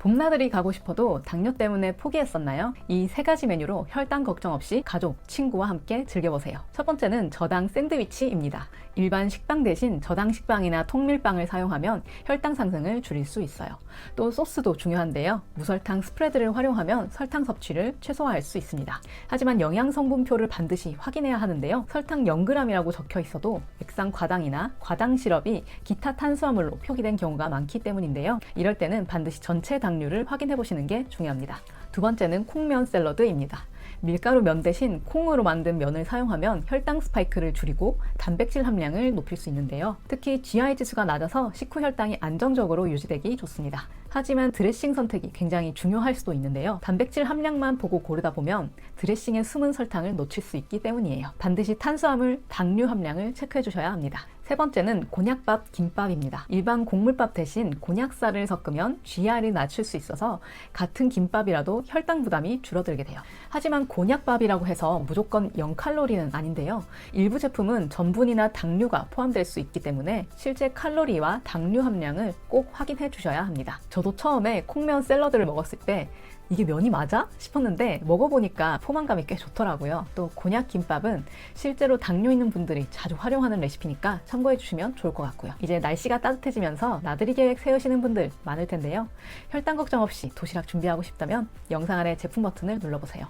봄나들이 가고 싶어도 당뇨 때문에 포기했었나요? 이 세 가지 메뉴로 혈당 걱정 없이 가족, 친구와 함께 즐겨보세요. 첫 번째는 저당 샌드위치입니다. 일반 식빵 대신 저당 식빵이나 통밀빵을 사용하면 혈당 상승을 줄일 수 있어요. 또 소스도 중요한데요. 무설탕 스프레드를 활용하면 설탕 섭취를 최소화할 수 있습니다. 하지만 영양 성분표를 반드시 확인해야 하는데요. 설탕 0g이라고 적혀 있어도 액상 과당이나 과당 시럽이 기타 탄수화물로 표기된 경우가 많기 때문인데요. 이럴 때는 반드시 전체 당류를 확인해 보시는 게 중요합니다. 두 번째는 콩면 샐러드입니다. 밀가루 면 대신 콩으로 만든 면을 사용하면 혈당 스파이크를 줄이고 단백질 함량을 높일 수 있는데요. 특히 GI 지수가 낮아서 식후 혈당이 안정적으로 유지되기 좋습니다. 하지만 드레싱 선택이 굉장히 중요할 수도 있는데요. 단백질 함량만 보고 고르다 보면 드레싱에 숨은 설탕을 놓칠 수 있기 때문이에요. 반드시 탄수화물, 당류 함량을 체크해 주셔야 합니다. 세 번째는 곤약밥, 김밥입니다. 일반 곡물밥 대신 곤약쌀을 섞으면 GR이 낮출 수 있어서 같은 김밥이라도 혈당 부담이 줄어들게 돼요. 하지만 곤약밥이라고 해서 무조건 0칼로리는 아닌데요. 일부 제품은 전분이나 당류가 포함될 수 있기 때문에 실제 칼로리와 당류 함량을 꼭 확인해 주셔야 합니다. 저도 처음에 콩면 샐러드를 먹었을 때 이게 면이 맞아? 싶었는데 먹어보니까 포만감이 꽤 좋더라고요. 또 곤약 김밥은 실제로 당뇨 있는 분들이 자주 활용하는 레시피니까 참고해 주시면 좋을 것 같고요. 이제 날씨가 따뜻해지면서 나들이 계획 세우시는 분들 많을 텐데요. 혈당 걱정 없이 도시락 준비하고 싶다면 영상 아래 제품 버튼을 눌러보세요.